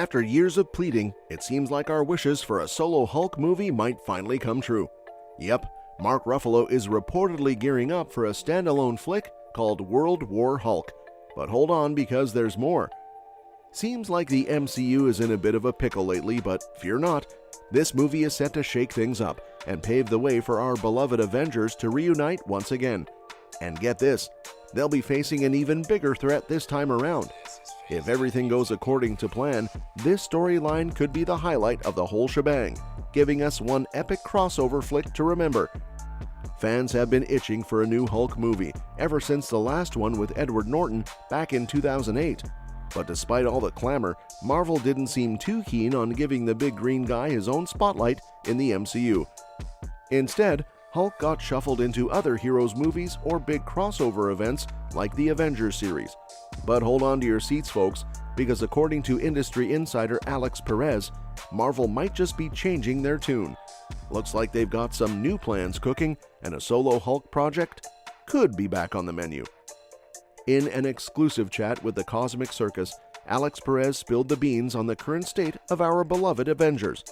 After years of pleading, it seems like our wishes for a solo Hulk movie might finally come true. Yep, Mark Ruffalo is reportedly gearing up for a standalone flick called World War Hulk. But hold on, because there's more. Seems like the MCU is in a bit of a pickle lately, but fear not. This movie is set to shake things up and pave the way for our beloved Avengers to reunite once again. And get this, they'll be facing an even bigger threat this time around. If everything goes according to plan, this storyline could be the highlight of the whole shebang, giving us one epic crossover flick to remember. Fans have been itching for a new Hulk movie ever since the last one with Edward Norton back in 2008. But despite all the clamor, Marvel didn't seem too keen on giving the big green guy his own spotlight in the MCU. Instead, Hulk got shuffled into other heroes' movies or big crossover events like the Avengers series. But hold on to your seats, folks, because according to industry insider Alex Perez, Marvel might just be changing their tune. Looks like they've got some new plans cooking, and a solo Hulk project could be back on the menu. In an exclusive chat with the Cosmic Circus, Alex Perez spilled the beans on the current state of our beloved Avengers.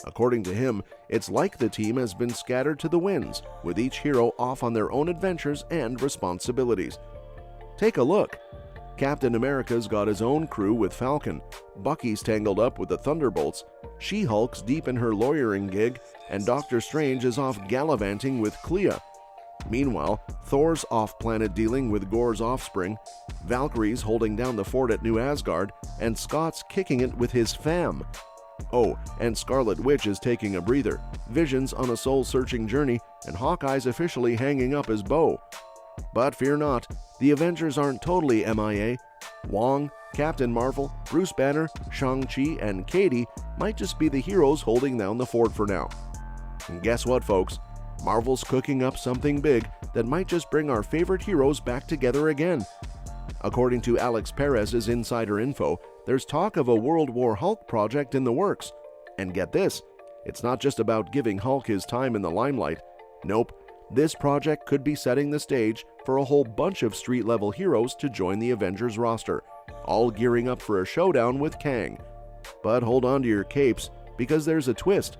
According to him, it's like the team has been scattered to the winds, with each hero off on their own adventures and responsibilities. Take a look. Captain America's got his own crew with Falcon, Bucky's tangled up with the Thunderbolts, She-Hulk's deep in her lawyering gig, and Doctor Strange is off gallivanting with Clea. Meanwhile, Thor's off-planet dealing with Gorr's offspring, Valkyrie's holding down the fort at New Asgard, and Scott's kicking it with his fam. Oh, and Scarlet Witch is taking a breather, Vision's on a soul-searching journey, and Hawkeye's officially hanging up his bow. But fear not, the Avengers aren't totally MIA. Wong, Captain Marvel, Bruce Banner, Shang-Chi, and Katie might just be the heroes holding down the fort for now. And guess what, folks? Marvel's cooking up something big that might just bring our favorite heroes back together again. According to Alex Perez's insider info, there's talk of a World War Hulk project in the works. And get this, it's not just about giving Hulk his time in the limelight. Nope, this project could be setting the stage for a whole bunch of street-level heroes to join the Avengers roster, all gearing up for a showdown with Kang. But hold on to your capes, because there's a twist.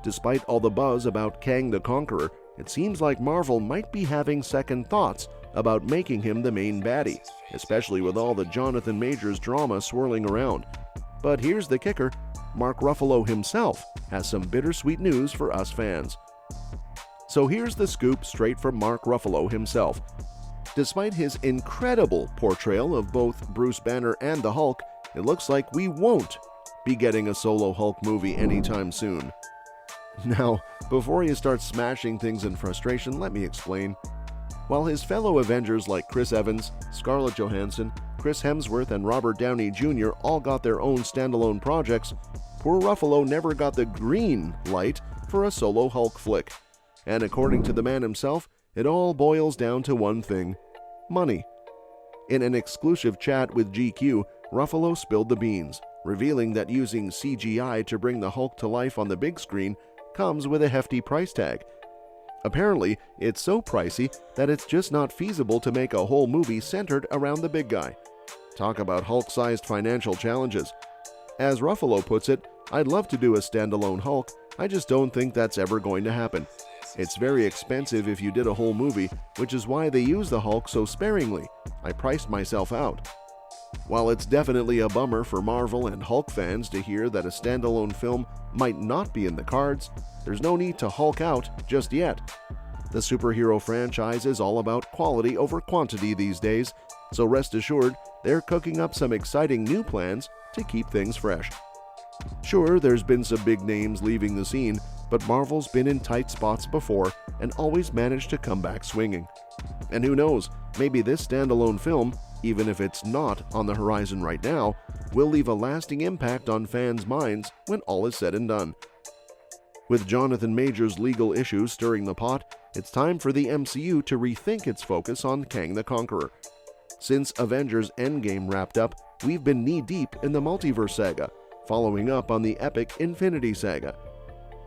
Despite all the buzz about Kang the Conqueror, it seems like Marvel might be having second thoughts about making him the main baddie, especially with all the Jonathan Majors drama swirling around. But here's the kicker, Mark Ruffalo himself has some bittersweet news for us fans. So here's the scoop straight from Mark Ruffalo himself. Despite his incredible portrayal of both Bruce Banner and the Hulk, it looks like we won't be getting a solo Hulk movie anytime soon. Now, before you start smashing things in frustration, let me explain. While his fellow Avengers like Chris Evans, Scarlett Johansson, Chris Hemsworth, and Robert Downey Jr. all got their own standalone projects, poor Ruffalo never got the green light for a solo Hulk flick. And according to the man himself, it all boils down to one thing: money. In an exclusive chat with GQ, Ruffalo spilled the beans, revealing that using CGI to bring the Hulk to life on the big screen comes with a hefty price tag. Apparently, it's so pricey that it's just not feasible to make a whole movie centered around the big guy. Talk about Hulk-sized financial challenges. As Ruffalo puts it, I'd love to do a standalone Hulk, I just don't think that's ever going to happen. It's very expensive if you did a whole movie, which is why they use the Hulk so sparingly. I priced myself out. While it's definitely a bummer for Marvel and Hulk fans to hear that a standalone film might not be in the cards, there's no need to Hulk out just yet. The superhero franchise is all about quality over quantity these days, so rest assured they're cooking up some exciting new plans to keep things fresh. Sure, there's been some big names leaving the scene, but Marvel's been in tight spots before and always managed to come back swinging. And who knows, maybe this standalone film, even if it's not on the horizon right now, will leave a lasting impact on fans' minds when all is said and done. With Jonathan Majors' legal issues stirring the pot, it's time for the MCU to rethink its focus on Kang the Conqueror. Since Avengers Endgame wrapped up, we've been knee-deep in the multiverse saga, following up on the epic Infinity Saga.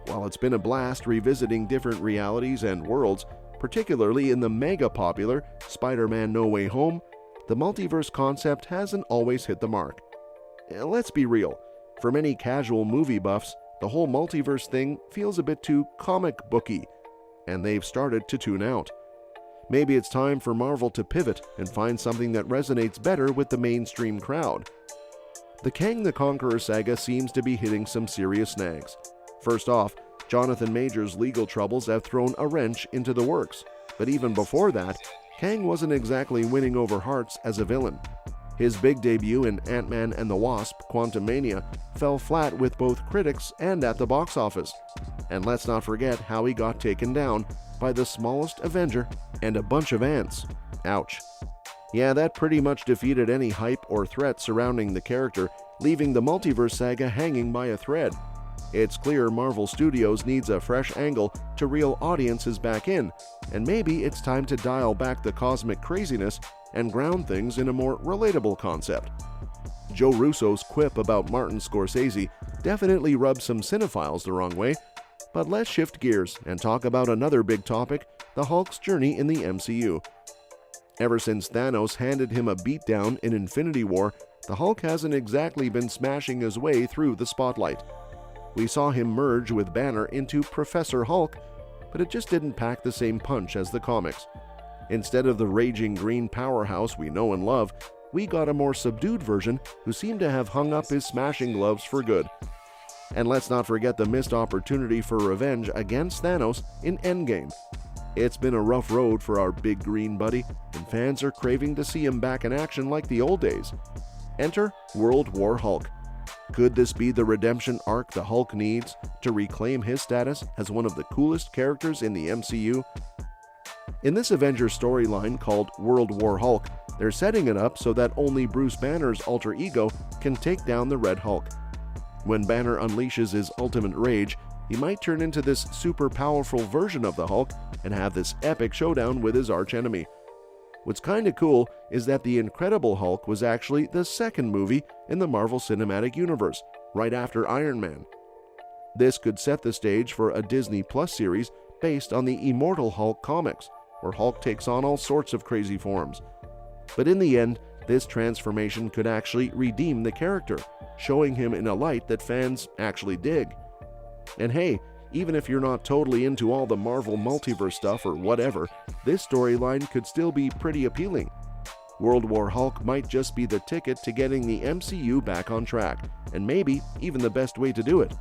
While it's been a blast revisiting different realities and worlds, particularly in the mega-popular Spider-Man No Way Home, the multiverse concept hasn't always hit the mark. Let's be real, For many casual movie buffs, the whole multiverse thing feels a bit too comic booky, and they've started to tune out. Maybe it's time for Marvel to pivot and find something that resonates better with the mainstream crowd. The Kang the Conqueror saga seems to be hitting some serious snags. First off, Jonathan Majors' legal troubles have thrown a wrench into the works, but even before that, Kang wasn't exactly winning over hearts as a villain. His big debut in Ant-Man and the Wasp: Quantumania fell flat with both critics and at the box office. And let's not forget how he got taken down by the smallest Avenger and a bunch of ants. Ouch. Yeah, that pretty much defeated any hype or threat surrounding the character, leaving the multiverse saga hanging by a thread. It's clear Marvel Studios needs a fresh angle to reel audiences back in, and maybe it's time to dial back the cosmic craziness and ground things in a more relatable concept. Joe Russo's quip about Martin Scorsese definitely rubbed some cinephiles the wrong way, but let's shift gears and talk about another big topic, the Hulk's journey in the MCU. Ever since Thanos handed him a beatdown in Infinity War, the Hulk hasn't exactly been smashing his way through the spotlight. We saw him merge with Banner into Professor Hulk, but it just didn't pack the same punch as the comics. Instead of the raging green powerhouse we know and love, we got a more subdued version who seemed to have hung up his smashing gloves for good. And let's not forget the missed opportunity for revenge against Thanos in Endgame. It's been a rough road for our big green buddy, and fans are craving to see him back in action like the old days. Enter World War Hulk. Could this be the redemption arc the Hulk needs to reclaim his status as one of the coolest characters in the MCU? In this Avengers storyline called World War Hulk, they're setting it up so that only Bruce Banner's alter ego can take down the Red Hulk. When Banner unleashes his ultimate rage, he might turn into this super powerful version of the Hulk and have this epic showdown with his archenemy. What's kinda cool is that The Incredible Hulk was actually the second movie in the Marvel Cinematic Universe, right after Iron Man. This could set the stage for a Disney Plus series based on the Immortal Hulk comics, where Hulk takes on all sorts of crazy forms. But in the end, this transformation could actually redeem the character, showing him in a light that fans actually dig. And hey, even if you're not totally into all the Marvel multiverse stuff or whatever, this storyline could still be pretty appealing. World War Hulk might just be the ticket to getting the MCU back on track, and maybe even the best way to do it.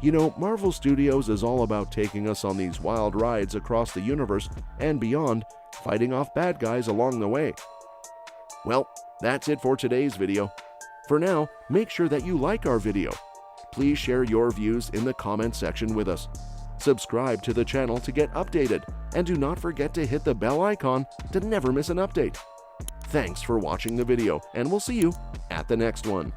You know, Marvel Studios is all about taking us on these wild rides across the universe and beyond, fighting off bad guys along the way. Well, that's it for today's video. For now, make sure that you like our video. Please share your views in the comment section with us. Subscribe to the channel to get updated, and do not forget to hit the bell icon to never miss an update. Thanks for watching the video, and we'll see you at the next one.